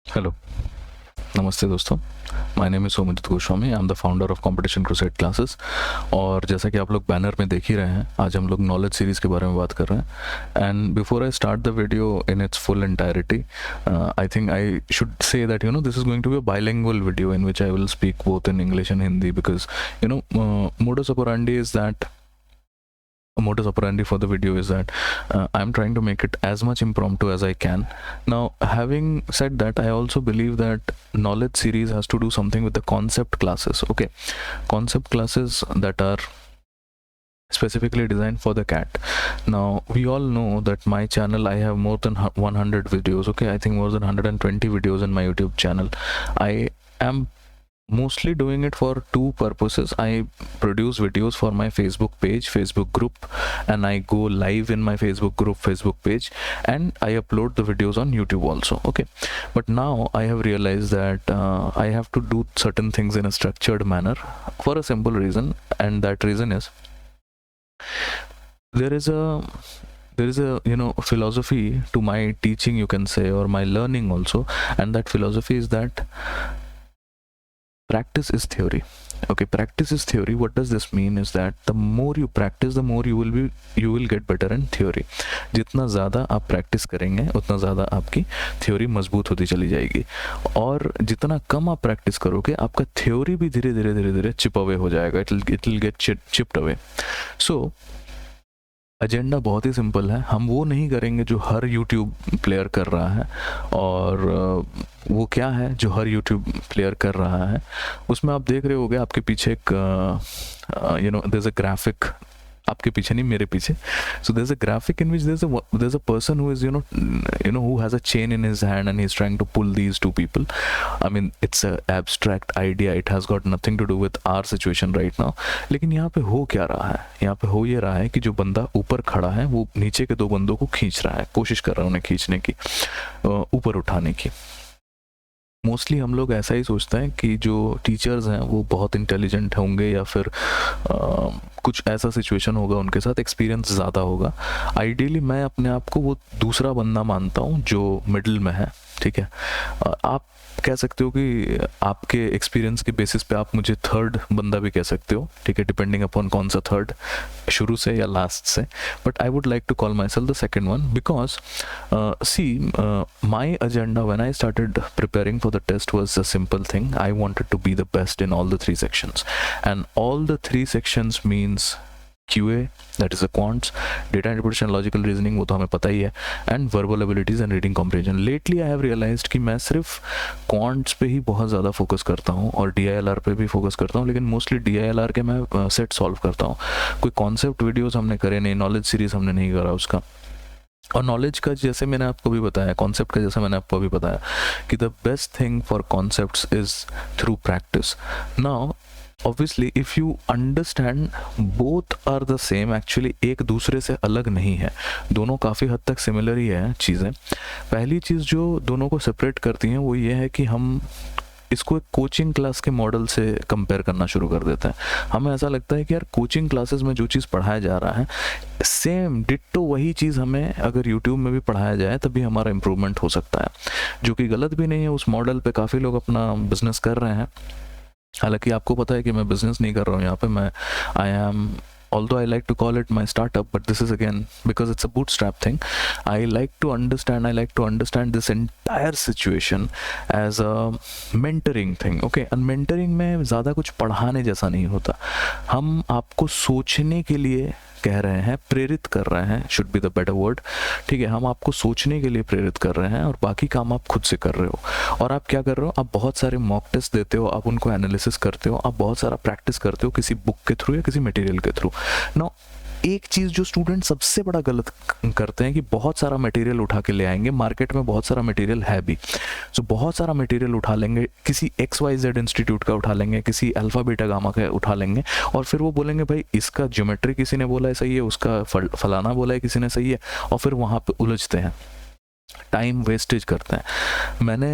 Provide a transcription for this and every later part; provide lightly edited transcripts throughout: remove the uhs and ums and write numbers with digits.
Hello, नमस्ते दोस्तों। My name is Somjit Goswami. I am the founder of Competition Crusade Classes. और जैसा कि आप लोग बैनर में देख ही रहे हैं, आज हम लोग नॉलेज सीरीज़ के बारे में बात कर रहे हैं। And before I start the video in its full entirety, I think I should say that this is going to be a bilingual video in which I will speak both in English and Hindi, because modus operandi is that modus operandi for the video is that I'm trying to make it as much impromptu as I can. Now, having said that, I also believe that knowledge series has to do something with the concept classes. Okay, concept classes that are specifically designed for the cat. Now, we all know that my channel, I have more than 100 videos. Okay, I think more than 120 videos in my YouTube channel. I am mostly doing it for two purposes. I produce videos for my Facebook page, Facebook group, and I go live in my Facebook group, Facebook page, and I upload the videos on YouTube also. Okay, but now I have realized that I have to do certain things in a structured manner for a simple reason, and that reason is there is a philosophy to my teaching, you can say, or my learning also, and that philosophy is that practice is theory. Okay, practice is theory. What does this mean is that the more you practice, the more you will get better in theory. जितना ज़्यादा आप practice करेंगे उतना ज़्यादा आपकी theory मजबूत होती चली जाएगी, और जितना कम आप प्रैक्टिस करोगे आपका थ्योरी भी धीरे धीरे चिप अवे हो जाएगा. It will get chipped away. So agenda बहुत ही सिंपल है. हम वो नहीं करेंगे जो हर यूट्यूब प्लेयर कर रहा है. और वो क्या है जो हर यूट्यूब प्लेयर कर रहा है? उसमें आप देख रहे होगे आपके पीछे एक देयर इज अ ग्राफिक. आपके पीछे नहीं, मेरे पीछे. So there is a graphic in which there is a person who is who has a chain in his hand and he's trying to pull these two people. I mean, it's a abstract idea. It has got nothing to do with our situation right now. लेकिन यहाँ पे हो क्या रहा है? यहाँ पे हो ये रहा है कि जो बंदा ऊपर खड़ा है वो नीचे के दो बंदों को खींच रहा है, कोशिश कर रहा है उन्हें खींचने की, ऊपर उठाने की. मोस्टली हम लोग ऐसा ही सोचते हैं कि जो टीचर्स हैं वो बहुत इंटेलिजेंट होंगे, या फिर कुछ ऐसा सिचुएशन होगा उनके साथ, एक्सपीरियंस ज़्यादा होगा. आइडियली मैं अपने आप को वो दूसरा बंदा मानता हूँ जो मिडिल में है. ठीक है, आप कह सकते हो कि आपके एक्सपीरियंस के बेसिस पे आप मुझे थर्ड बंदा भी कह सकते हो. ठीक है, डिपेंडिंग अपॉन कौन सा थर्ड, शुरू से या लास्ट से. But I would like to call myself the second one, because see my agenda when I started preparing for the test was a simple thing. I wanted to be the best in all the three sections, and all the three sections means QA, that is the quants, data interpretation, logical reasoning, वो तो हमें पता ही है, and verbal abilities and reading comprehension. Lately I have realized कि मैं सिर्फ quants पे ही बहुत ज़्यादा फोकस करता हूँ और DILR पे भी फोकस करता हूँ, लेकिन मोस्टली DILR के मैं सेट सॉल्व करता हूँ. कोई कॉन्सेप्ट वीडियोस हमने करे नहीं, नॉलेज सीरीज हमने नहीं करा उसका. और नॉलेज का जैसे मैंने आपको भी बताया, कॉन्सेप्ट का जैसे मैंने आपको भी बताया कि the best thing for concepts is through practice. Now obviously if you understand both are the same, actually एक दूसरे से अलग नहीं है, दोनों काफ़ी हद तक सिमिलर ही है चीज़ें. पहली चीज़ जो दोनों को सेपरेट करती हैं वो ये है कि हम इसको एक कोचिंग क्लास के मॉडल से कंपेयर करना शुरू कर देते हैं. हमें ऐसा लगता है कि यार कोचिंग क्लासेस में जो चीज़ पढ़ाया जा रहा है सेम डिट्टो वही चीज़ हमें अगर यूट्यूब में भी पढ़ाया जाए तभी हमारा इम्प्रूवमेंट हो सकता है, जो कि गलत भी नहीं है. उस मॉडल पे काफ़ी लोग अपना बिजनेस कर रहे हैं. हालांकि आपको पता है कि मैं बिजनेस नहीं कर रहा हूँ यहाँ पे. मैं I am, although I like to call it my startup, but this is again because it's a bootstrap thing. I like to understand this entire situation as a mentoring thing. Okay, and mentoring में ज़्यादा कुछ पढ़ाने जैसा नहीं होता. हम आपको सोचने के लिए कह रहे हैं, प्रेरित कर रहे हैं, should be the better word. ठीक है, हम आपको सोचने के लिए प्रेरित कर रहे हैं और बाकी काम आप खुद से कर रहे हो. और आप क्या कर रहे हो? आप बहुत सारे मॉक टेस्ट देते हो, आप उनको एनालिसिस करते हो, आप बहुत सारा प्रैक्टिस करते हो किसी बुक के थ्रू या किसी मटेरियल के थ्रू. नो, एक चीज़ जो स्टूडेंट सबसे बड़ा गलत करते हैं कि बहुत सारा मटेरियल उठा के ले आएंगे. मार्केट में बहुत सारा मटेरियल है भी, तो बहुत सारा मटेरियल उठा लेंगे, किसी XYZ इंस्टीट्यूट का उठा लेंगे, किसी अल्फ़ा बीटा गामा का उठा लेंगे, और फिर वो बोलेंगे भाई इसका ज्योमेट्री किसी ने बोला है सही है, उसका फलाना बोला है किसी ने सही है, और फिर वहाँ पे उलझते हैं. टाइम वेस्टेज करते हैं। मैंने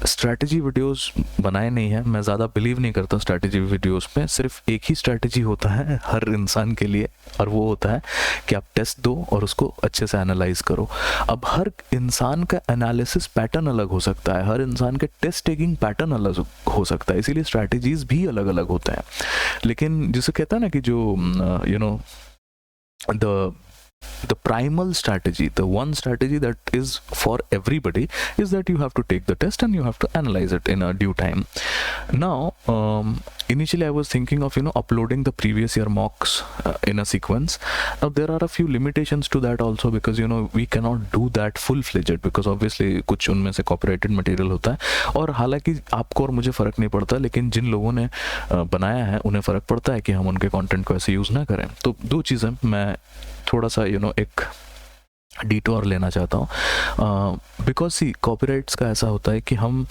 स्ट्रैटेजी वीडियोस बनाए नहीं हैं, मैं ज़्यादा बिलीव नहीं करता स्ट्रैटेजी वीडियोस पे। सिर्फ एक ही स्ट्रैटेजी होता है हर इंसान के लिए, और वो होता है कि आप टेस्ट दो और उसको अच्छे से एनालाइज करो। अब हर इंसान का एनालिसिस पैटर्न अलग हो सकता है, हर इंसान के टेस्ट टेकिंग पैटर्न अलग हो सकता है, इसीलिए स्ट्रैटेजीज भी अलग अलग होते हैं। लेकिन जिसे कहता है ना कि जो you know the primal strategy, the one strategy that is for everybody, is that you have to take the test and you have to analyze it in a due time. Now initially I was thinking of uploading the previous year mocks in a sequence. Now there are a few limitations to that also, because we cannot do that full fledged, because obviously कुछ उनमें से copyrighted material होता है, और हालांकि आपको और मुझे फ़र्क नहीं पड़ता, लेकिन जिन लोगों ने बनाया है उन्हें फ़र्क पड़ता है कि हम उनके कंटेंट को ऐसे यूज़ ना करें। तो दो चीज़ें मैं थोड़ा सा एक डिटोर लेना चाहता हूँ, बिकॉज सी कॉपीराइट्स का ऐसा होता है कि हम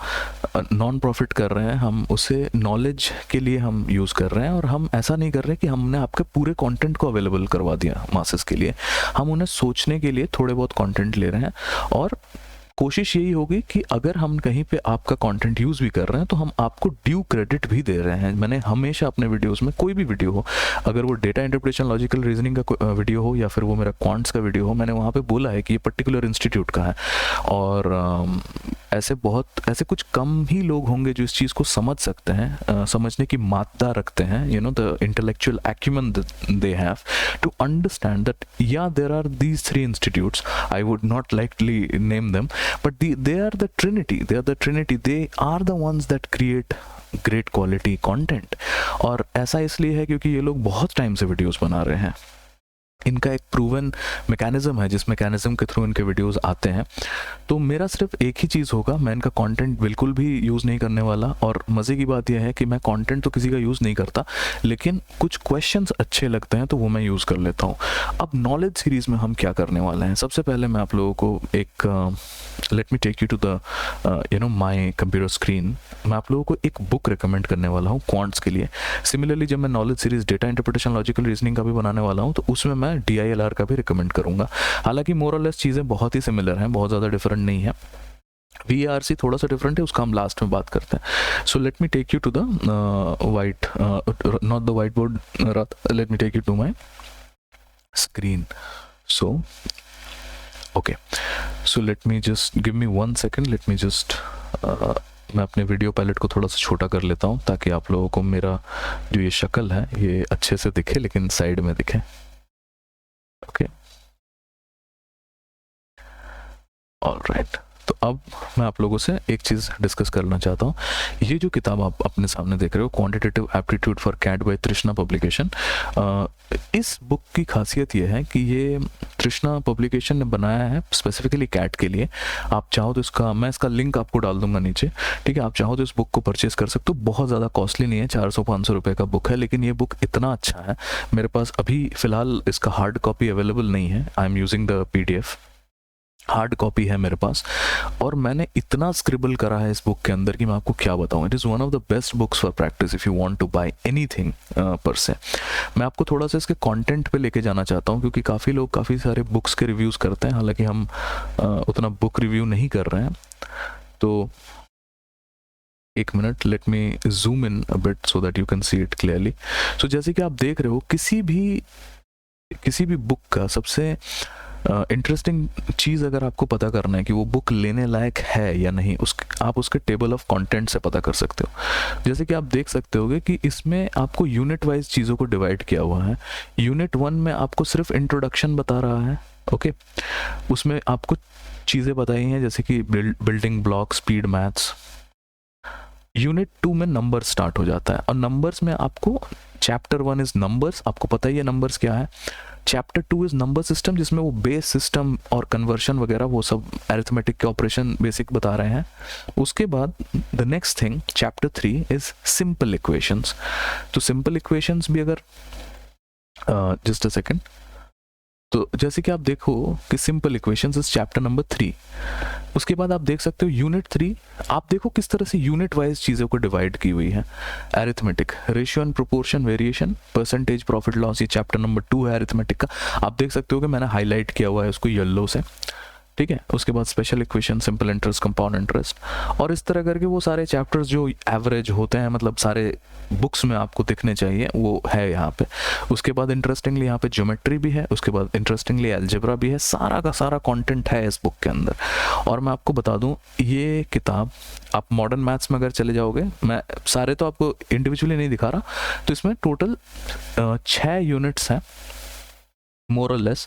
नॉन प्रॉफिट कर रहे हैं, हम उसे नॉलेज के लिए हम यूज़ कर रहे हैं, और हम ऐसा नहीं कर रहे कि हमने आपके पूरे कंटेंट को अवेलेबल करवा दिया मासेस के लिए। हम उन्हें सोचने के लिए थोड़े बहुत कंटेंट ले रहे हैं, और कोशिश यही होगी कि अगर हम कहीं पे आपका कंटेंट यूज़ भी कर रहे हैं तो हम आपको ड्यू क्रेडिट भी दे रहे हैं। मैंने हमेशा अपने वीडियोस में, कोई भी वीडियो हो, अगर वो डेटा इंटरप्रिटेशन लॉजिकल रीजनिंग का वीडियो हो या फिर वो मेरा क्वांट्स का वीडियो हो, मैंने वहाँ पे बोला है कि ये पर्टिकुलर इंस्टीट्यूट का है, और ऐसे कुछ कम ही लोग होंगे जो इस चीज़ को समझ सकते हैं, समझने की मात्रा रखते हैं, the intellectual acumen they have to understand that या there are these 3 institutes, I would not likely name them, but they are the trinity, they are the ones that create great quality content। और ऐसा इसलिए है क्योंकि ये लोग बहुत time से वीडियोस बना रहे हैं, इनका एक प्रूवन मैकेनिज्म है जिस मैकेनिज्म के थ्रू इनके वीडियोस आते हैं। तो मेरा सिर्फ एक ही चीज़ होगा, मैं इनका कंटेंट बिल्कुल भी यूज़ नहीं करने वाला। और मज़े की बात यह है कि मैं कंटेंट तो किसी का यूज़ नहीं करता, लेकिन कुछ क्वेश्चंस अच्छे लगते हैं तो वो मैं यूज़ कर लेता हूँ। अब नॉलेज सीरीज़ में हम क्या करने वाले हैं, सबसे पहले मैं आप लोगों को एक let me take you to the my computer screen. मैं आप लोगों को एक बुक रिकमेंड करने वाला हूँ क्वांट्स के लिए। सिमिलरली जब मैं knowledge series data interpretation logical reasoning का भी बनाने वाला हूँ, तो उसमें मैं DILR का भी रिकमेंड करूंगा। हालांकि मोर और लेस चीज़ें बहुत ही सिमिलर हैं, बहुत ज़्यादा डिफरेंट नहीं है। VARC थोड़ा सा डिफरेंट है, उसका हम लास्ट में बात करते हैं। So let me take you to the not the whiteboard, let me take you to my screen. So okay, so let me just give me 1 second, let me just मैं अपने video palette को थोड़ा सा छोटा कर लेता हूँ ताकि आप लोगों को मेरा जो ये शक्ल है ये अच्छे से दिखे, लेकिन साइड में दिखे। Okay, alright. तो अब मैं आप लोगों से एक चीज़ डिस्कस करना चाहता हूँ। ये जो किताब आप अपने सामने देख रहे हो, quantitative aptitude for CAT by Trishna publication, इस बुक की खासियत ये है कि ये तृष्णा पब्लिकेशन ने बनाया है स्पेसिफिकली कैट के लिए। आप चाहो तो मैं इसका लिंक आपको डाल दूंगा नीचे, ठीक है। आप चाहो तो इस बुक को परचेज कर सकते हो, बहुत ज़्यादा कॉस्टली नहीं है, 400-500 रुपये का बुक है, लेकिन ये बुक इतना अच्छा है। मेरे पास अभी फ़िलहाल इसका हार्ड कॉपी अवेलेबल नहीं है, I am using the PDF। Hard copy है मेरे पास, और मैंने इतना स्क्रिबल करा है इस बुक के अंदर कि मैं आपको क्या बताऊं। It is one of the best books for practice if you want to buy anything per se. मैं आपको थोड़ा सा इसके कंटेंट पे लेके जाना चाहता हूं, क्योंकि काफ़ी लोग काफ़ी सारे बुक्स के रिव्यूज़ करते हैं, हालांकि हम उतना बुक रिव्यू नहीं कर रहे हैं। तो एक minute, let me zoom in a bit so that you can see it clearly. So जैसे कि आप देख रहे हो, किसी भी बुक का सबसे इंटरेस्टिंग चीज़ अगर आपको पता करना है कि वो बुक लेने लायक है या नहीं, आप उसके टेबल ऑफ कंटेंट से पता कर सकते हो। जैसे कि आप देख सकते होगे कि इसमें आपको यूनिट वाइज चीज़ों को डिवाइड किया हुआ है। यूनिट 1 में आपको सिर्फ इंट्रोडक्शन बता रहा है, ओके। उसमें आपको चीज़ें बताई हैं जैसे कि building block, speed, maths. Unit 2 में नंबर स्टार्ट हो जाता है, और नंबर्स में आपको चैप्टर 1 इज नंबर्स, आपको पता ही है नंबर्स क्या है। चैप्टर 2 इज नंबर सिस्टम, जिसमें वो बेस सिस्टम और कन्वर्शन वगैरह वो सब अरिथमेटिक के ऑपरेशन बेसिक बता रहे हैं। उसके बाद the next thing, chapter 3 is simple equations. तो सिंपल इक्वेशंस भी अगर जस्ट अ सेकेंड, तो जैसे कि आप देखो कि simple equations is chapter number 3। उसके बाद आप देख सकते हो यूनिट 3, आप देखो किस तरह से यूनिट वाइज चीज़ों को डिवाइड की हुई है। Arithmetic, ratio and proportion, variation, percentage, profit loss, ये चैप्टर नंबर 2 है अरिथमेटिक का। आप देख सकते हो कि मैंने हाईलाइट किया हुआ है उसको येलो से। ठीक है। उसके बाद special equation, simple interest, compound interest, और इस तरह करके वो सारे चैप्टर्स जो एवरेज होते हैं, मतलब सारे बुक्स में आपको दिखने चाहिए, वो है यहाँ पे। उसके बाद इंटरेस्टिंगली यहाँ पे ज्योमेट्री भी है, उसके बाद इंटरेस्टिंगली अलजेब्रा भी है, सारा का सारा कंटेंट है इस बुक के अंदर। और मैं आपको बता दूं, ये किताब आप मॉडर्न मैथ्स में अगर चले जाओगे, मैं सारे तो आपको इंडिविजुअली नहीं दिखा रहा, तो इसमें टोटल 6 यूनिट्स हैं मोर और लेस,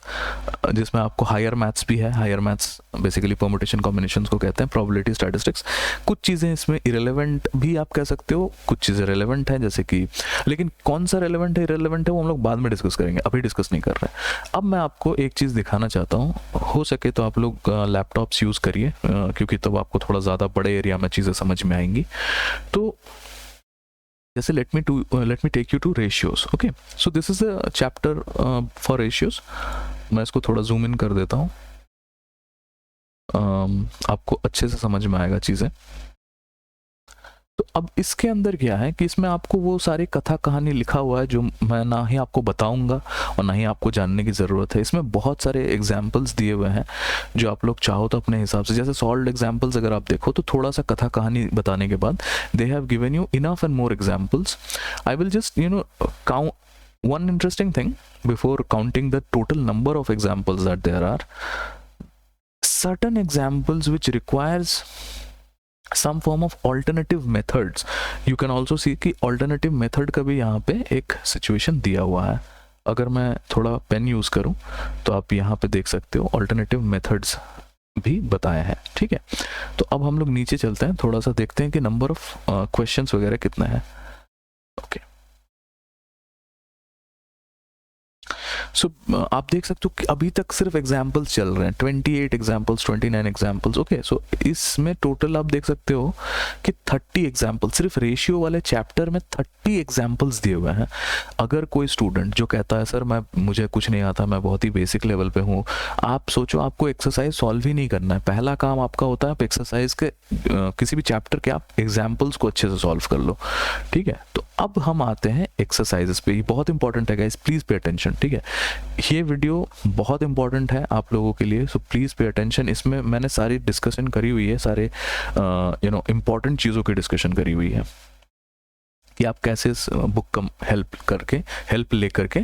जिसमें आपको हायर मैथ्स भी है। Higher maths basically permutation combinations को कहते हैं, प्रोबेबिलिटी, स्टैटिस्टिक्स। कुछ चीज़ें इसमें इरेलेवेंट भी आप कह सकते हो, कुछ चीज़ें रेलेवेंट हैं, जैसे कि, लेकिन कौन सा रेलेवेंट है इरेलेवेंट है वो हम लोग बाद में डिस्कस करेंगे, अभी डिस्कस नहीं कर रहे। अब मैं आपको एक चीज़ दिखाना चाहता हूँ, हो सके तो आप लोग लैपटॉप्स यूज़ करिए, क्योंकि तब आपको थोड़ा ज़्यादा बड़े एरिया में चीज़ें समझ में आएंगी। तो जैसे let me take you to ratios. Okay, so this is a chapter for ratios. मैं इसको थोड़ा जूम इन कर देता हूँ, आपको अच्छे से समझ में आएगा चीज़ें। तो अब इसके अंदर क्या है कि इसमें आपको वो सारी कथा कहानी लिखा हुआ है जो मैं ना ही आपको बताऊंगा और ना ही आपको जानने की ज़रूरत है। इसमें बहुत सारे एग्जाम्पल्स दिए हुए हैं जो आप लोग चाहो तो अपने हिसाब से, जैसे सॉल्व्ड एग्जाम्पल्स अगर आप देखो तो थोड़ा सा कथा कहानी बताने के बाद they have given you enough and more examples. I will just count one interesting thing before counting the total number of examples that there are. Certain examples which requires some form of alternative methods. You can also see कि alternative method का भी यहाँ पे एक situation दिया हुआ है। अगर मैं थोड़ा पेन यूज़ करूँ तो आप यहाँ पे देख सकते हो alternative methods भी बताया है, ठीक है। तो अब हम लोग नीचे चलते हैं, थोड़ा सा देखते हैं कि नंबर ऑफ क्वेश्चंस वगैरह कितना है। ओके, सो आप देख सकते हो कि अभी तक सिर्फ एग्जाम्पल्स चल रहे हैं, 28 एग्जाम्पल्स, 29 एग्जाम्पल्स। ओके, सो इसमें टोटल आप देख सकते हो कि 30 एग्जाम्पल, सिर्फ रेशियो वाले चैप्टर में 30 एग्जाम्पल्स दिए हुए हैं। अगर कोई स्टूडेंट जो कहता है सर मुझे कुछ नहीं आता, मैं बहुत ही बेसिक लेवल पे हूँ, आप सोचो आपको एक्सरसाइज सॉल्व ही नहीं करना है, पहला काम आपका होता है आप एक्सरसाइज के किसी भी चैप्टर के आप एग्जाम्पल्स को अच्छे से सॉल्व कर लो, ठीक है। तो अब हम आते हैं एक्सरसाइजेस पे, ये बहुत इंपॉर्टेंट है गाइस, प्लीज़ पे अटेंशन, ठीक है। ये वीडियो बहुत इंपॉर्टेंट है आप लोगों के लिए, सो प्लीज़ पे अटेंशन। इसमें मैंने सारी डिस्कशन करी हुई है, सारे इंपॉर्टेंट चीज़ों की डिस्कशन करी हुई है कि आप कैसे इस बुक का हेल्प लेकर के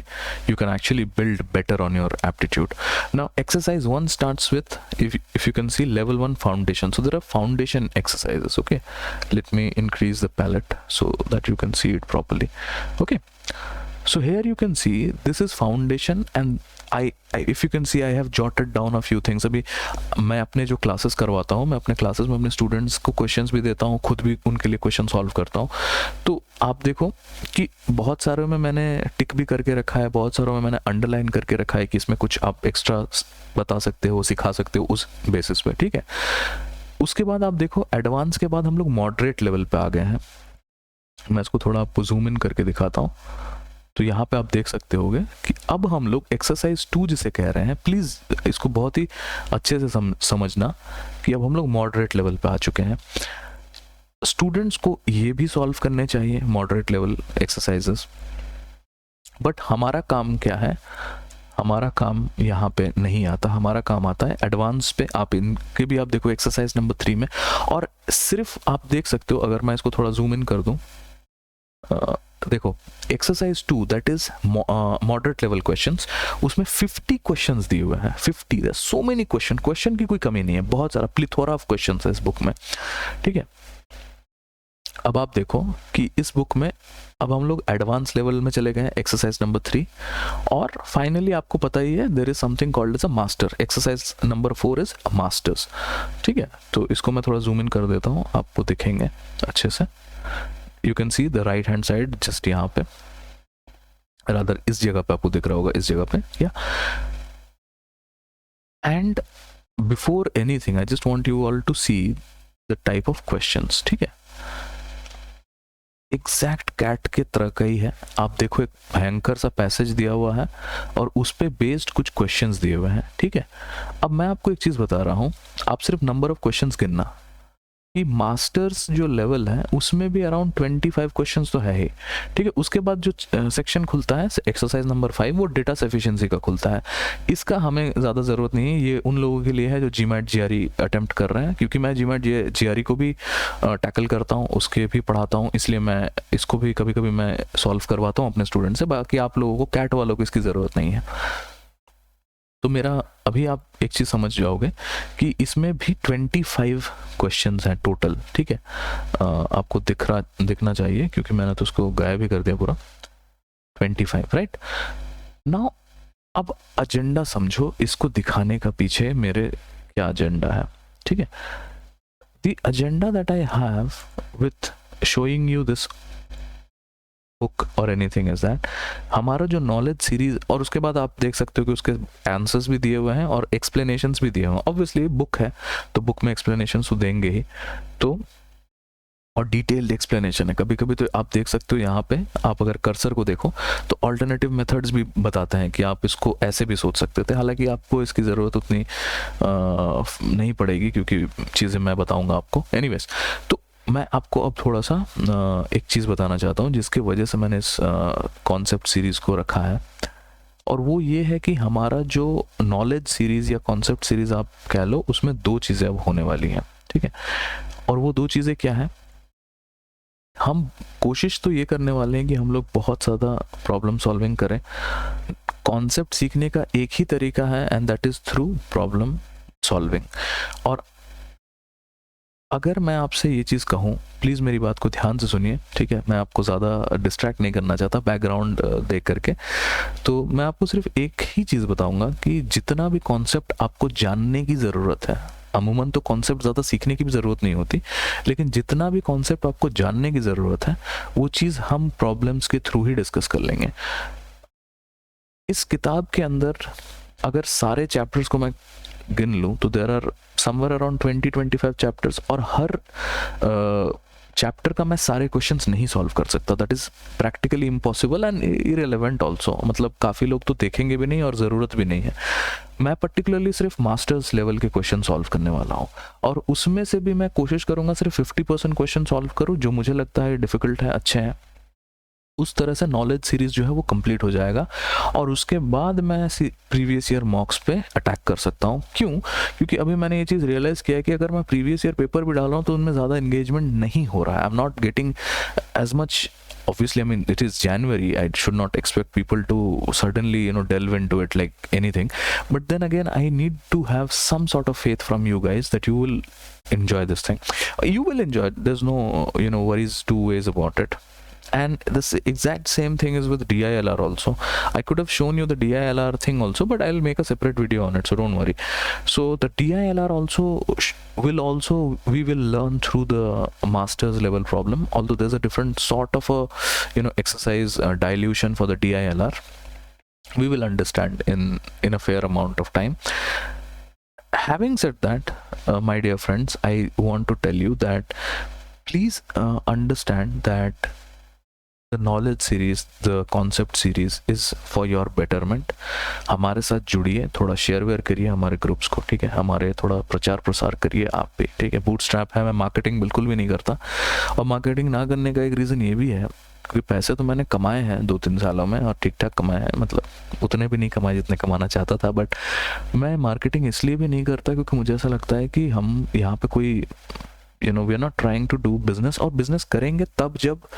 you can actually build better on your aptitude. Now exercise 1 starts with, if you can see, level 1 foundation. So there are foundation exercises. Okay, let me increase the palette so that you can see it properly. Okay, so here you can see this is foundation, and if you can see I have jotted down a few things. अभी मैं अपने जो classes करवाता हूँ, मैं अपने classes में अपने स्टूडेंट्स को क्वेश्चंस भी देता हूँ, खुद भी उनके लिए क्वेश्चन सॉल्व करता हूँ। तो आप देखो कि बहुत सारे में मैंने टिक भी करके रखा है, बहुत सारों में मैंने अंडरलाइन करके रखा है कि इसमें कुछ आप एक्स्ट्रा बता सकते हो, सिखा सकते हो उस बेसिस पे, ठीक है। उसके बाद आप देखो एडवांस के बाद हम लोग मॉडरेट लेवल पे आ गए हैं। मैं इसको थोड़ा आपको जूम इन करके दिखाता हूँ। तो यहाँ पे आप देख सकते होगे कि अब हम लोग एक्सरसाइज 2 जिसे कह रहे हैं, प्लीज़ इसको बहुत ही अच्छे से समझना कि अब हम लोग मॉडरेट लेवल पे आ चुके हैं। स्टूडेंट्स को ये भी सॉल्व करने चाहिए मॉडरेट लेवल एक्सरसाइजेस, बट हमारा काम क्या है, हमारा काम यहाँ पे नहीं आता, हमारा काम आता है एडवांस पे। आप इनके भी आप देखो एक्सरसाइज नंबर 3 में, और सिर्फ आप देख सकते हो, अगर मैं इसको थोड़ा जूम इन कर दूँ, देखो exercise 2 that is moderate level questions, उसमें 50 क्वेश्चंस दिए हुए हैं, 50, सो मेनी क्वेश्चन की कोई कमी नहीं है, बहुत सारा प्लिथोरा ऑफ क्वेश्चंस है इस बुक में, ठीक है। अब आप देखो कि इस बुक में अब हम लोग एडवांस लेवल में चले गए हैं, एक्सरसाइज नंबर 3, और फाइनली आपको पता ही है there is something called as a master. Exercise number 4 is masters, ठीक है। तो इसको मैं थोड़ा जूम इन कर देता हूँ, आपको दिखेंगे अच्छे से। You can see the right hand side just यहाँ पे, rather इस जगह पे आपको दिख रहा होगा, इस जगह पे, या and before anything I just want you all to see the type of questions, ठीक है। एग्जैक्ट कैट के तरह का ही है, आप देखो एक भयंकर सा पैसेज दिया हुआ है और उस पे बेस्ड कुछ क्वेश्चंस दिए हुए हैं, ठीक है। अब मैं आपको एक चीज़ बता रहा हूँ, आप सिर्फ नंबर ऑफ क्वेश्चंस गिनना, कि मास्टर्स जो लेवल है उसमें भी अराउंड 25 क्वेश्चंस तो है ही, ठीक है। उसके बाद जो सेक्शन खुलता है एक्सरसाइज नंबर 5 वो डेटा सफिशिएंसी का खुलता है। इसका हमें ज़्यादा ज़रूरत नहीं है, ये उन लोगों के लिए है जो जीमैट जीआरई अटेम्प्ट कर रहे हैं, क्योंकि मैं जीमैट जीआरई को भी टैकल करता हूँ, उसके भी पढ़ाता हूँ, इसलिए मैं इसको भी कभी कभी मैं सॉल्व करवाता हूँ अपने स्टूडेंट से। बाकी आप लोगों को कैट वालों को इसकी ज़रूरत नहीं है। तो मेरा अभी आप एक चीज़ समझ जाओगे कि इसमें भी 25 क्वेश्चंस हैं टोटल, ठीक है। आपको दिखना चाहिए क्योंकि मैंने तो उसको गायब भी कर दिया पूरा। 25, राइट। नाउ अब एजेंडा समझो, इसको दिखाने का पीछे मेरे क्या एजेंडा है, ठीक है। The agenda that I have with showing you this book और एनीथिंग इज दैट हमारा जो नॉलेज सीरीज, और उसके बाद आप देख सकते हो कि उसके आंसर्स भी दिए हुए हैं और एक्सप्लेनेशंस भी दिए हुए हैं। ऑब्वियसली बुक है तो बुक में एक्सप्लेनेशंस तो देंगे ही, तो और डिटेल्ड एक्सप्लेनेशन है। कभी कभी तो आप देख सकते हो यहाँ पे, आप अगर कर्सर को देखो तो ऑल्टरनेटिव मेथड्स भी बताते हैं कि आप इसको ऐसे भी सोच सकते थे। हालांकि आपको इसकी ज़रूरत उतनी नहीं पड़ेगी क्योंकि चीज़ें मैं बताऊंगा आपको एनीवेज। तो मैं आपको अब थोड़ा सा एक चीज़ बताना चाहता हूँ जिसकी वजह से मैंने इस कॉन्सेप्ट सीरीज़ को रखा है, और वो ये है कि हमारा जो नॉलेज सीरीज़ या कॉन्सेप्ट सीरीज़ आप कह लो, उसमें 2 चीज़ें अब होने वाली हैं, ठीक है। और वो 2 चीज़ें क्या हैं? हम कोशिश तो ये करने वाले हैं कि हम लोग बहुत ज़्यादा प्रॉब्लम सॉल्विंग करें। कॉन्सेप्ट सीखने का एक ही तरीका है and that is through problem solving. और अगर मैं आपसे ये चीज़ कहूँ, प्लीज़ मेरी बात को ध्यान से सुनिए, ठीक है। मैं आपको ज़्यादा डिस्ट्रैक्ट नहीं करना चाहता बैकग्राउंड देख करके। तो मैं आपको सिर्फ एक ही चीज़ बताऊंगा कि जितना भी कॉन्सेप्ट आपको जानने की ज़रूरत है, अमूमन तो कॉन्सेप्ट ज़्यादा सीखने की भी ज़रूरत नहीं होती, लेकिन जितना भी कॉन्सेप्ट आपको जानने की ज़रूरत है वो चीज़ हम प्रॉब्लम्स के थ्रू ही डिस्कस कर लेंगे। इस किताब के अंदर अगर सारे चैप्टर्स को मैं गिन लूँ तो there are somewhere around 20-25 chapters, और हर चैप्टर का मैं सारे क्वेश्चंस नहीं सॉल्व कर सकता। That is practically impossible and irrelevant also. मतलब काफ़ी लोग तो देखेंगे भी नहीं और ज़रूरत भी नहीं है। मैं पर्टिकुलरली सिर्फ मास्टर्स लेवल के क्वेश्चन सॉल्व करने वाला हूँ, और उसमें से भी मैं कोशिश करूँगा सिर्फ 50% क्वेश्चन सॉल्व करूँ जो मुझे लगता है डिफ़िकल्ट है, अच्छे हैं। उस तरह से नॉलेज सीरीज जो है वो कंप्लीट हो जाएगा, और उसके बाद मैं प्रीवियस ईयर मॉक्स पे अटैक कर सकता हूँ। क्यों? क्योंकि अभी मैंने ये चीज़ रियलाइज़ किया है कि अगर मैं प्रीवियस ईयर पेपर भी डाल रहा हूँ तो उनमें ज़्यादा इंगेजमेंट नहीं हो रहा है। I am not getting as much. Obviously, I mean, it is January. I should not expect people to suddenly, delve into it like anything. But then again, I need to have some sort of faith from you guys that you will enjoy this thing. You will enjoy it. There's no, worries two ways about it. And this exact same thing is with DILR also. I could have shown you the DILR thing also, but I'll make a separate video on it, so don't worry. So the DILR also we will learn through the master's level problem, although there's a different sort of a exercise dilution for the DILR. We will understand in a fair amount of time. Having said that, my dear friends, I want to tell you that please understand that the knowledge series, the concept series is for your betterment. हमारे साथ जुड़िए, थोड़ा share where करिए हमारे groups को, ठीक है। हमारे थोड़ा प्रचार प्रसार करिए आप भी, ठीक है। बूटस्ट्रैप है, मैं मार्केटिंग बिल्कुल भी नहीं करता, और मार्केटिंग ना करने का एक रीज़न ये भी है क्योंकि पैसे तो मैंने कमाए हैं 2-3 सालों में, और ठीक ठाक कमाए हैं, मतलब उतने भी नहीं कमाए जितने कमाना चाहता था। बट मैं मार्केटिंग इसलिए भी नहीं करता क्योंकि मुझे ऐसा लगता है कि हम यहाँ पे कोई we are not trying to do business, और बिजनेस करेंगे तब जब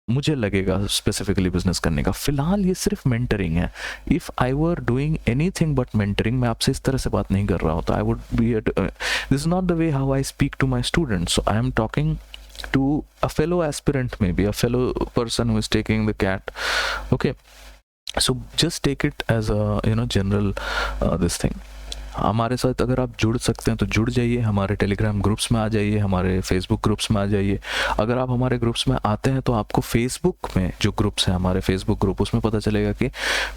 मुझे लगेगा स्पेसिफिकली बिजनेस करने का। फिलहाल ये सिर्फ मेंटरिंग है। If I were doing anything but mentoring, मैं आपसे इस तरह से बात नहीं कर रहा होता। I would be this is not the way how I speak to my students. So I am talking to a fellow aspirant, maybe a fellow person who is taking the CAT. Okay, so just take it as a general this thing. हमारे साथ अगर आप जुड़ सकते हैं तो जुड़ जाइए, हमारे टेलीग्राम ग्रुप्स में आ जाइए, हमारे फेसबुक ग्रुप्स में आ जाइए। अगर आप हमारे ग्रुप्स में आते हैं तो आपको फेसबुक में जो ग्रुप्स हैं हमारे फेसबुक ग्रुप, उसमें पता चलेगा कि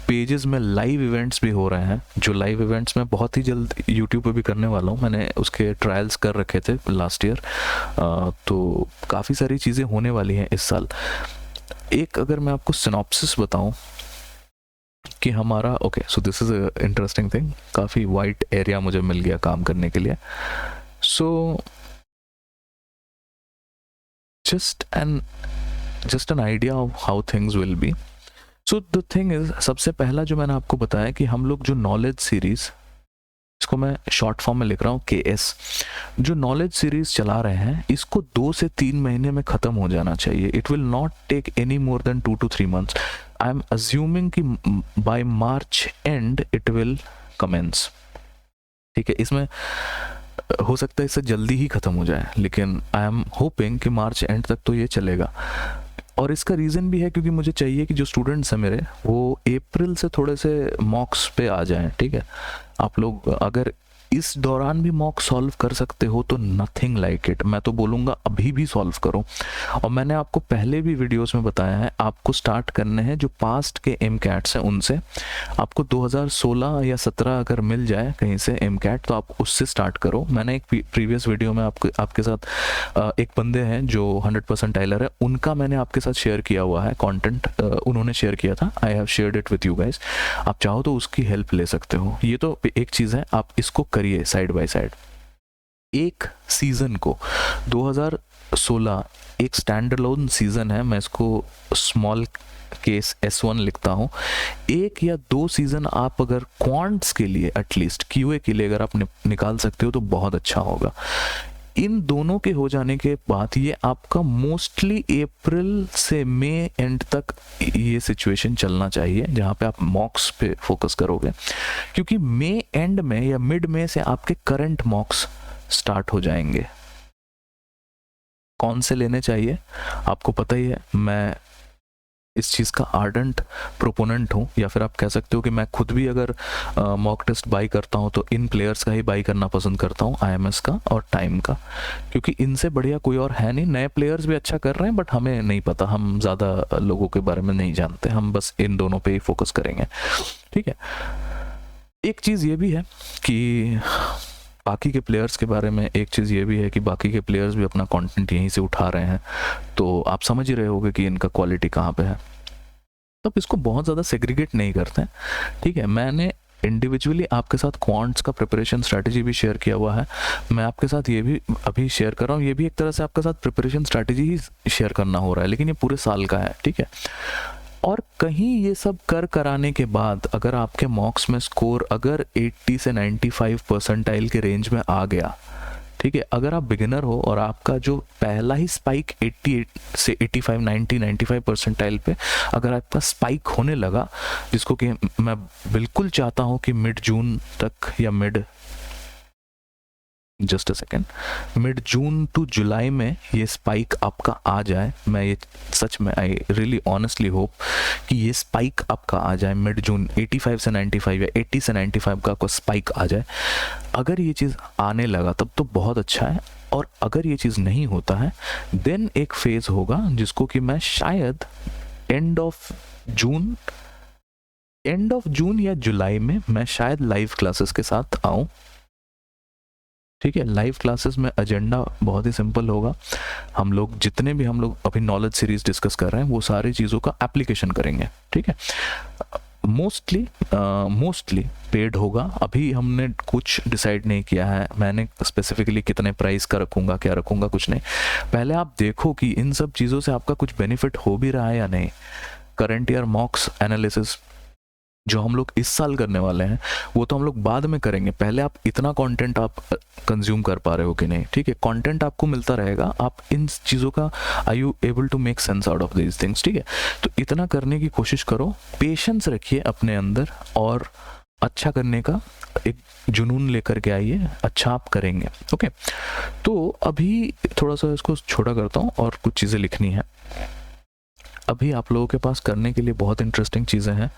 पेजेस में लाइव इवेंट्स भी हो रहे हैं। जो लाइव इवेंट्स मैं बहुत ही जल्द यूट्यूब पे भी करने वाला हूँ। मैंने उसके ट्रायल्स कर रखे थे लास्ट ईयर, तो काफ़ी सारी चीज़ें होने वाली हैं इस साल। एक अगर मैं आपको सिनॉप्सिस बताऊँ कि हमारा so this is a interesting thing, काफ़ी वाइड एरिया मुझे मिल गया काम करने के लिए। So just an idea of how things will be. So the thing is, सबसे पहला जो मैंने आपको बताया कि हम लोग जो नॉलेज सीरीज, इसको मैं शॉर्ट फॉर्म में लिख रहा हूँ KS, जो नॉलेज सीरीज चला रहे हैं इसको 2 से 3 महीने में ख़त्म हो जाना चाहिए. It will not take any more than 2 to 3 months. I am assuming कि by March end it will commence. ठीक है, इसमें हो सकता है इससे जल्दी ही ख़त्म हो जाए, लेकिन आई एम होपिंग कि मार्च एंड तक तो ये चलेगा. और इसका रीज़न भी है क्योंकि मुझे चाहिए कि जो स्टूडेंट्स हैं मेरे, वो अप्रैल से थोड़े से मॉक्स पे आ जाएं. ठीक है, आप लोग अगर इस दौरान भी मॉक सॉल्व कर सकते हो तो नथिंग लाइक इट. मैं तो बोलूँगा अभी भी सॉल्व करो. और मैंने आपको पहले भी वीडियोस में बताया है, आपको स्टार्ट करने हैं जो पास्ट के MCATs हैं उनसे. आपको 2016 या 17 अगर मिल जाए कहीं से MCAT तो आप उससे स्टार्ट करो. मैंने एक प्रीवियस वीडियो में आपके साथ एक बंदे हैं जो 100% टाइलर है, उनका मैंने आपके साथ शेयर किया हुआ है कंटेंट, उन्होंने शेयर किया था. I have shared it with you guys. आप चाहो तो उसकी हेल्प ले सकते हो. ये तो एक चीज़ है, आप इसको करिए साइड बाय साइड. एक सीजन को 2016 एक स्टैंड अलोन सीजन है, मैं इसको स्मॉल केस S1 लिखता हूँ. 1 या 2 सीजन आप अगर क्वांट्स के लिए, एटलीस्ट QA के लिए अगर आप निकाल सकते हो तो बहुत अच्छा होगा. इन दोनों के हो जाने के बाद ये आपका मोस्टली अप्रैल से मई एंड तक ये सिचुएशन चलना चाहिए जहाँ पे आप मॉक्स पे फोकस करोगे, क्योंकि मई एंड में या मिड में से आपके करंट मॉक्स स्टार्ट हो जाएंगे. कौन से लेने चाहिए आपको पता ही है, मैं इस चीज़ का आर्डेंट प्रोपोनेंट हूँ, या फिर आप कह सकते हो कि मैं खुद भी अगर मॉक टेस्ट बाई करता हूँ तो इन प्लेयर्स का ही बाई करना पसंद करता हूँ, IMS का और टाइम का, क्योंकि इनसे बढ़िया कोई और है नहीं. नए प्लेयर्स भी अच्छा कर रहे हैं बट हमें नहीं पता, हम ज़्यादा लोगों के बारे में नहीं जानते, हम बस इन दोनों पे ही फोकस करेंगे. ठीक है, एक चीज़ ये भी है कि बाकी के प्लेयर्स के बारे में, एक चीज़ ये भी है कि बाकी के प्लेयर्स भी अपना कंटेंट यहीं से उठा रहे हैं, तो आप समझ ही रहे होगे कि इनका क्वालिटी कहाँ पे है. तो इसको बहुत ज़्यादा सेग्रीगेट नहीं करते हैं. ठीक है, मैंने इंडिविजुअली आपके साथ क्वांट्स का प्रिपरेशन स्ट्रैटेजी भी शेयर किया हुआ है. मैं आपके साथ ये भी अभी शेयर कर रहा हूँ, ये भी एक तरह से आपके साथ प्रिपरेशन स्ट्रैटेजी ही शेयर करना हो रहा है, लेकिन ये पूरे साल का है. ठीक है, और कहीं ये सब कराने के बाद अगर आपके मॉक्स में स्कोर अगर 80 से 95 परसेंटाइल के रेंज में आ गया, ठीक है, अगर आप बिगिनर हो और आपका जो पहला ही स्पाइक 88 से 85, 90, 95 परसेंटाइल पे अगर आपका स्पाइक होने लगा, जिसको कि मैं बिल्कुल चाहता हूँ कि मिड जून तक या मिड जून टू जुलाई में ये स्पाइक आपका आ जाए. मैं ये सच में आई रियली ऑनेस्टली होप कि ये स्पाइक आपका आ जाए मिड जून, 85 से 95 या 80 से 95 का आपका स्पाइक आ जाए. अगर ये चीज़ आने लगा तब तो बहुत अच्छा है, और अगर ये चीज़ नहीं होता है देन एक फेज होगा जिसको कि मैं शायद एंड ऑफ जून या जुलाई में मैं शायद लाइव क्लासेस के साथ आऊँ. ठीक है, लाइव क्लासेस में एजेंडा बहुत ही सिंपल होगा. हम लोग जितने भी हम लोग अभी नॉलेज सीरीज डिस्कस कर रहे हैं वो सारी चीज़ों का एप्लीकेशन करेंगे. ठीक है, मोस्टली पेड होगा. अभी हमने कुछ डिसाइड नहीं किया है, मैंने स्पेसिफिकली कितने प्राइस का रखूँगा, क्या रखूँगा, कुछ नहीं. पहले आप देखो कि इन सब चीज़ों से आपका कुछ बेनिफिट हो भी रहा है या नहीं. करंट ईयर मॉक्स एनालिसिस जो हम लोग इस साल करने वाले हैं वो तो हम लोग बाद में करेंगे. पहले आप इतना कंटेंट आप कंज्यूम कर पा रहे हो कि नहीं. ठीक है, कंटेंट आपको मिलता रहेगा, आप इन चीज़ों का are you able to make sense out of these things. ठीक है, तो इतना करने की कोशिश करो, पेशेंस रखिए अपने अंदर, और अच्छा करने का एक जुनून लेकर के आइए, अच्छा आप करेंगे. ओके, तो अभी थोड़ा सा इसको छोटा करता हूँ और कुछ चीज़ें लिखनी है. अभी आप लोगों के पास करने के लिए बहुत इंटरेस्टिंग चीज़ें हैं.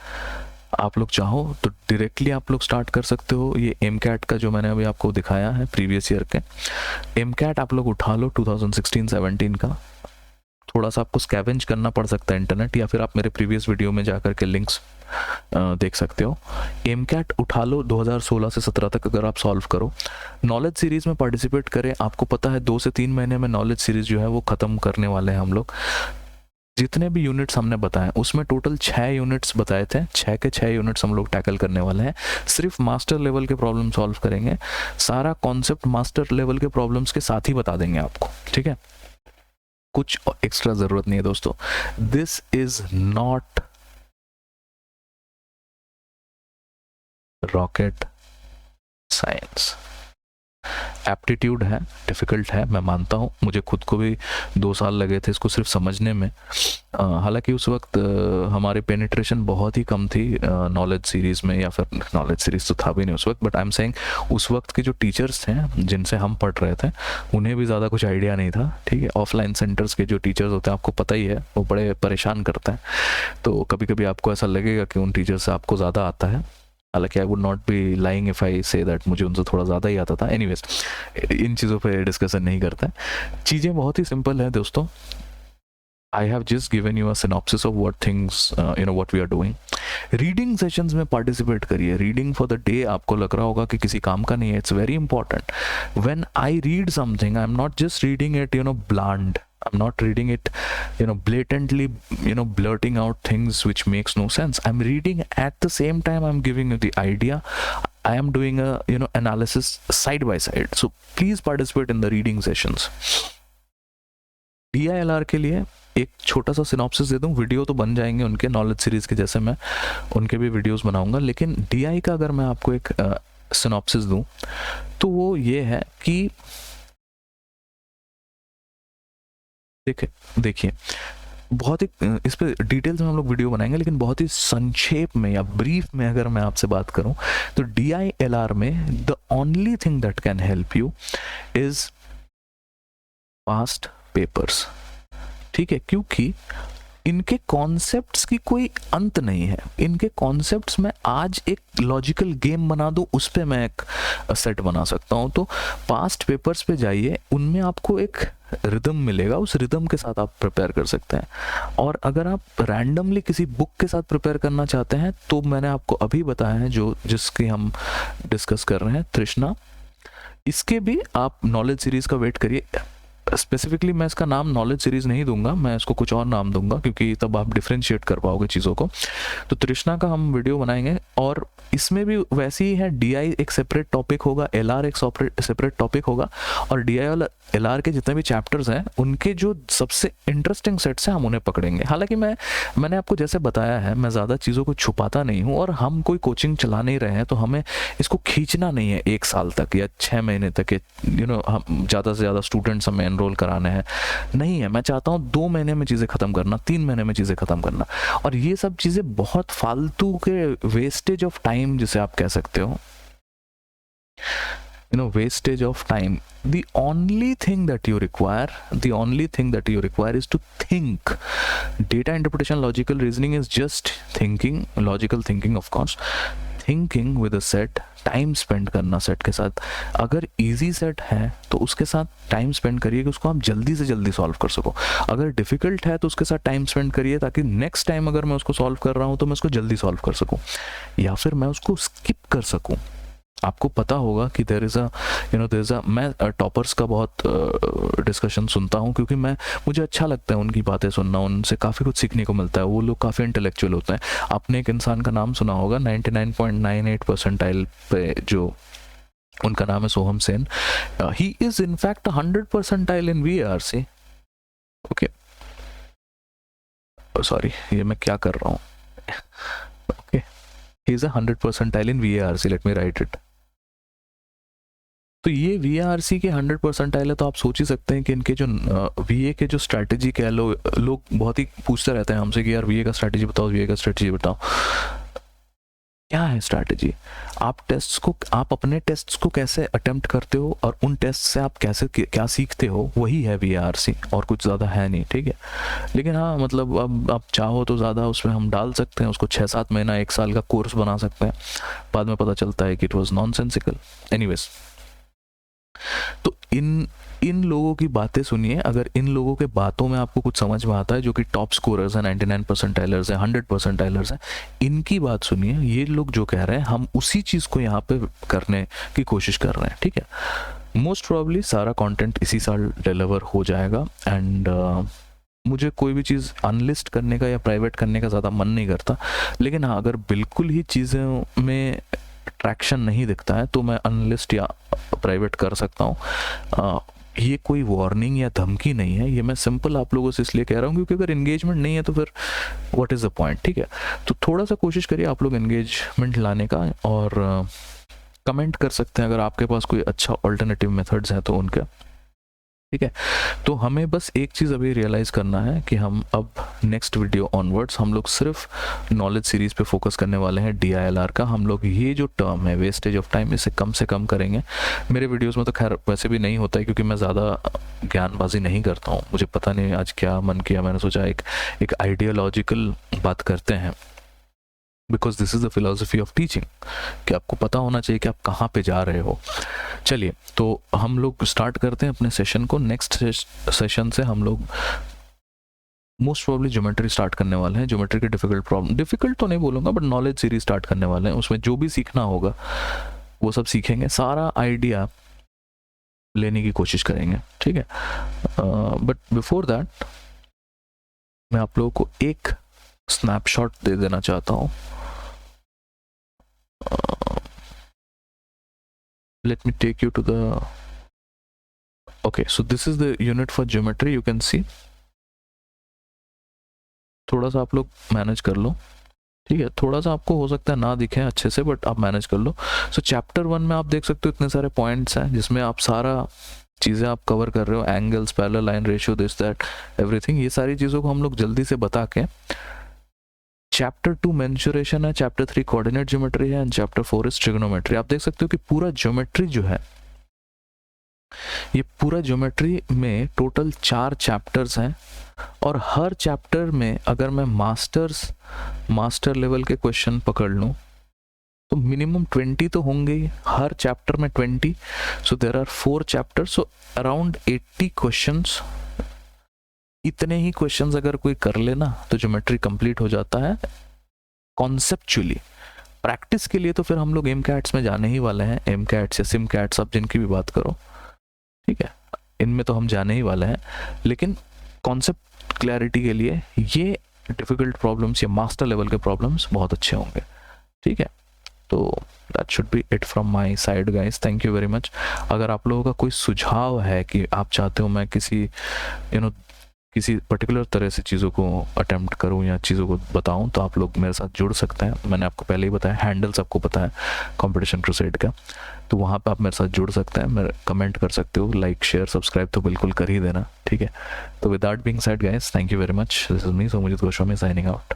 आप लोग चाहो तो डायरेक्टली आप लोग स्टार्ट कर सकते हो. ये MCAT का जो मैंने अभी आपको दिखाया है प्रीवियस ईयर के MCAT आप लोग उठा लो 2016-17 का. थोड़ा सा आपको स्कैवेंज करना पड़ सकता है इंटरनेट, या फिर आप मेरे प्रीवियस वीडियो में जाकर के लिंक्स देख सकते हो. MCAT उठा लो 2016 से 17 तक अगर आप सॉल्व करो. नॉलेज सीरीज़ में पार्टिसिपेट करें. आपको पता है 2 से 3 महीने में नॉलेज सीरीज़ जो है वो ख़त्म करने वाले हैं हम लोग. जितने भी यूनिट्स हमने बताए उसमें टोटल 6 यूनिट्स बताए थे, 6 के 6 यूनिट्स हम लोग टैकल करने वाले हैं. सिर्फ मास्टर लेवल के प्रॉब्लम सॉल्व करेंगे. सारा कॉन्सेप्ट मास्टर लेवल के प्रॉब्लम्स के साथ ही बता देंगे आपको. ठीक है, कुछ एक्स्ट्रा ज़रूरत नहीं है दोस्तों. This is not rocket science. Aptitude है, डिफ़िकल्ट है, मैं मानता हूँ. मुझे खुद को भी 2 साल लगे थे इसको सिर्फ समझने में. हालांकि उस वक्त हमारी पेनिट्रेशन बहुत ही कम थी नॉलेज सीरीज़ में, या फिर नॉलेज सीरीज़ तो था भी नहीं उस वक्त, बट आई एम सेइंग उस वक्त के जो टीचर्स थे जिनसे हम पढ़ रहे थे उन्हें भी ज़्यादा कुछ आइडिया नहीं था. ठीक है, ऑफलाइन सेंटर्स के जो टीचर्स होते हैं आपको पता ही है वो बड़े परेशान करते हैं. तो कभी कभी आपको ऐसा लगेगा कि उन टीचर से आपको ज़्यादा आता है. हालांकि आई would not be lying if I say that मुझे उनसे थोड़ा ज़्यादा ही आता था. एनीवेज, इन चीज़ों पे डिस्कशन नहीं करता है. चीज़ें बहुत ही सिंपल हैं दोस्तों. I have just given you a synopsis of what things what we are doing. Reading sessions में पार्टिसिपेट करिए. रीडिंग फॉर द डे आपको लग रहा होगा कि किसी काम का नहीं है. It's very important. When I read something I am not just reading it blind. I'm not reading it blatantly blurting out things which makes no sense. I'm reading at the same time I'm giving you the idea. I am doing a analysis side by side. So please participate in the reading sessions. DILR के लिए एक छोटा सा synopsis दे दूं. Video तो बन जाएंगे उनके नॉलेज सीरीज के जैसे, मैं उनके भी वीडियोस बनाऊंगा. लेकिन DI का अगर मैं आपको एक सिनॉप्सिस दूं तो वो ये है कि देखिए बहुत ही इस पे डिटेल्स में हम लोग वीडियो बनाएंगे, लेकिन बहुत ही संक्षेप में या ब्रीफ में अगर मैं आपसे बात करूं तो DILR में the only thing that can help you is past papers. ठीक है, क्योंकि इनके कॉन्सेप्ट्स की कोई अंत नहीं है. इनके कॉन्सेप्ट्स में आज एक लॉजिकल गेम बना दूं, उस पे मैं एक सेट बना सकता हूं. तो पास्ट पेपर्स पे जाइए, उनमें आपको एक रिदम मिलेगा. उस रिदम के साथ आप प्रिपेयर कर सकते हैं. और अगर आप रैंडमली किसी बुक के साथ प्रिपेयर करना चाहते हैं तो मैंने आपको अभी बताया है जिसकी हम डिस्कस कर रहे हैं, तृष्णा, इसके भी आप नॉलेज सीरीज का वेट करिए. स्पेसिफिकली मैं इसका नाम नॉलेज सीरीज नहीं दूंगा, मैं इसको कुछ और नाम दूंगा क्योंकि तब आप डिफ्रेंशिएट कर पाओगे चीज़ों को. तो तृष्णा का हम वीडियो बनाएंगे और इसमें भी वैसे ही है. DI एक सेपरेट टॉपिक होगा, LR एक सेपरेट टॉपिक होगा, और DI और LR के जितने भी चैप्टर्स हैं उनके जो सबसे इंटरेस्टिंग सेट्स हैं हम उन्हें पकड़ेंगे. हालांकि मैंने आपको जैसे बताया है, मैं ज़्यादा चीज़ों को छुपाता नहीं हूँ, और हम कोई कोचिंग चला नहीं रहे हैं तो हमें इसको खींचना नहीं है 1 साल तक या 6 महीने तक. हम ज़्यादा से ज़्यादा स्टूडेंट्स हमें एनरोल कराने हैं नहीं है. मैं चाहता हूँ 2 महीने में चीज़ें ख़त्म करना, 3 महीने में चीज़ें ख़त्म करना. और ये सब चीज़ें बहुत फालतू के वेस्टेज ऑफ टाइम जिसे आप कह सकते हो, wastage of time. The only thing that you require is to think. Data interpretation, logical reasoning is just thinking, logical thinking of course. Thinking with a set, time spend करना set के साथ. अगर easy set है तो उसके साथ time spend करिए कि उसको आप जल्दी से जल्दी सॉल्व कर सको. अगर डिफ़िकल्ट है तो उसके साथ टाइम स्पेंड करिए ताकि नेक्स्ट टाइम अगर मैं उसको सॉल्व कर रहा हूँ तो मैं उसको जल्दी सॉल्व कर सकूँ, या फिर मैं उसको स्किप कर सकूँ. आपको पता होगा कि देयर इज़ अ मैं टॉपर्स का बहुत डिस्कशन सुनता हूँ क्योंकि मुझे अच्छा लगता है उनकी बातें सुनना. उनसे काफ़ी कुछ सीखने को मिलता है. वो लोग काफ़ी इंटेलेक्चुअल होते हैं. आपने एक इंसान का नाम सुना होगा 99.98 परसेंटाइल पे, जो उनका नाम है Soham Sen. He is in fact 100 percentile in VARC. Okay, sorry, ये मैं क्या कर रहा हूँ. Okay, he is 100 percentile in VARC. Let me write it. तो ये VARC के 100 परसेंटाइल है. तो आप सोच ही सकते हैं कि इनके जो VA के जो स्ट्रैटेजी कह लो, लोग बहुत ही पूछते रहते हैं हमसे कि यार VA का स्ट्रैटेजी बताओ, VA का स्ट्रैटेजी बताओ. क्या है स्ट्रैटेजी? आप अपने टेस्ट्स को कैसे अटेम्प्ट करते हो और उन टेस्ट से आप क्या सीखते हो, वही है VARC, और कुछ ज़्यादा है नहीं. ठीक है, लेकिन हाँ मतलब अब आप चाहो तो ज़्यादा उसमें हम डाल सकते हैं. उसको 6-7 महीना 1 साल का कोर्स बना सकते हैं. बाद में पता चलता है कि इट वॉज नॉनसेंसिकल. एनीवेज, तो इन लोगों की बातें सुनिए. अगर इन लोगों के बातों में आपको कुछ समझ में आता है, जो कि टॉप स्कोरर्स हैं, 99 परसेंटाइलर्स हैं, 100 परसेंटाइलर्स हैं, इनकी बात सुनिए. ये लोग जो कह रहे हैं हम उसी चीज़ को यहाँ पे करने की कोशिश कर रहे हैं. ठीक है, मोस्ट प्रोबेबली सारा कंटेंट इसी साल डिलीवर हो जाएगा. एंड मुझे कोई भी चीज़ अनलिस्ट करने का या प्राइवेट करने का ज़्यादा मन नहीं करता. लेकिन हाँ, अगर बिल्कुल ही चीज़ों में ट्रैक्शन नहीं दिखता है तो मैं अनलिस्ट या प्राइवेट कर सकता हूँ. ये कोई वार्निंग या धमकी नहीं है, ये मैं सिंपल आप लोगों से इसलिए कह रहा हूँ क्योंकि अगर एंगेजमेंट नहीं है तो फिर व्हाट इज़ द पॉइंट, ठीक है। तो थोड़ा सा कोशिश करिए आप लोग एंगेजमेंट लाने का, और कमेंट कर सकते हैं अगर आपके पास कोई अच्छा ऑल्टरनेटिव मेथड्स हैं तो उनके, ठीक है। तो हमें बस एक चीज़ अभी रियलाइज़ करना है कि हम अब नेक्स्ट वीडियो ऑनवर्ड्स हम लोग सिर्फ नॉलेज सीरीज़ पे फोकस करने वाले हैं, DILR का। हम लोग ये जो टर्म है वेस्टेज ऑफ टाइम, इसे कम से कम करेंगे। मेरे वीडियोस में तो खैर वैसे भी नहीं होता है क्योंकि मैं ज़्यादा ज्ञानबाजी नहीं करता हूँ, मुझे पता नहीं आज क्या मन किया, मैंने सोचा एक आइडियोलॉजिकल बात करते हैं, because this is the philosophy of teaching कि आपको पता होना चाहिए कि आप कहाँ पे जा रहे हो। चलिए, तो हम लोग स्टार्ट करते हैं अपने सेशन को। नेक्स्ट सेशन से हम लोग मोस्ट प्रोबेबली ज्योमेट्री स्टार्ट करने वाले हैं। ज्योमेट्री के डिफिकल्ट प्रॉब्लम, डिफिकल्ट तो नहीं बोलूँगा, बट नॉलेज सीरीज स्टार्ट करने वाले हैं। उसमें जो भी सीखना होगा वो सब सीखेंगे, सारा आइडिया लेने की कोशिश करेंगे, ठीक है। बट बिफोर दैट मैं आप लोगों को एक स्नैपशॉट दे देना चाहता हूँ। let me take you to the okay, so this is the unit for geometry, you can see। थोड़ा सा आप लोग मैनेज कर लो, ठीक है। थोड़ा सा आपको हो सकता है ना दिखे अच्छे से, बट आप मैनेज कर लो। सो चैप्टर 1 में आप देख सकते हो इतने सारे पॉइंट्स हैं जिसमें आप सारा चीज़ें आप कवर कर रहे हो, angles, parallel line, ratio, this that everything. ये सारी चीज़ों को हम लोग जल्दी से बता के, चैप्टर 2 मेंसुरेशन है, चैप्टर 3 कोऑर्डिनेट ज्योमेट्री है, एंड चैप्टर 4 इज ट्रिग्नोमेट्री। आप देख सकते हो कि पूरा ज्योमेट्री जो है, ये पूरा ज्योमेट्री में टोटल 4 चैप्टर्स हैं, और हर चैप्टर में अगर मैं मास्टर लेवल के क्वेश्चन पकड़ लूँ तो मिनिमम 20 तो होंगे ही, हर चैप्टर में 20। So there are 4 chapters, so around 80 questions. इतने ही क्वेश्चंस अगर कोई कर लेना तो ज्योमेट्री कंप्लीट हो जाता है कॉन्सेप्चुअली। प्रैक्टिस के लिए तो फिर हम लोग एमकैट्स में जाने ही वाले हैं, एमकैट्स या सिमकैट्स, आप जिनकी भी बात करो, ठीक है, इनमें तो हम जाने ही वाले हैं। लेकिन कॉन्सेप्ट क्लैरिटी के लिए ये डिफिकल्ट प्रॉब्लम्स या मास्टर लेवल के प्रॉब्लम्स बहुत अच्छे होंगे, ठीक है। तो that should be it from my side guys, thank you very much. अगर आप लोगों का कोई सुझाव है कि आप चाहते हो मैं किसी किसी पर्टिकुलर तरह से चीज़ों को अटेम्प्ट करूं या चीज़ों को बताऊं, तो आप लोग मेरे साथ जुड़ सकते हैं। मैंने आपको पहले ही बताया, हैंडल्स आपको पता है कंपटीशन क्रूसेड का, तो वहाँ पे आप मेरे साथ जुड़ सकते हैं, मेरे कमेंट कर सकते हो, लाइक शेयर सब्सक्राइब तो बिल्कुल कर ही देना, ठीक है। तो with that being said guys, thank you very much, this is me Somjeet Goswami signing out.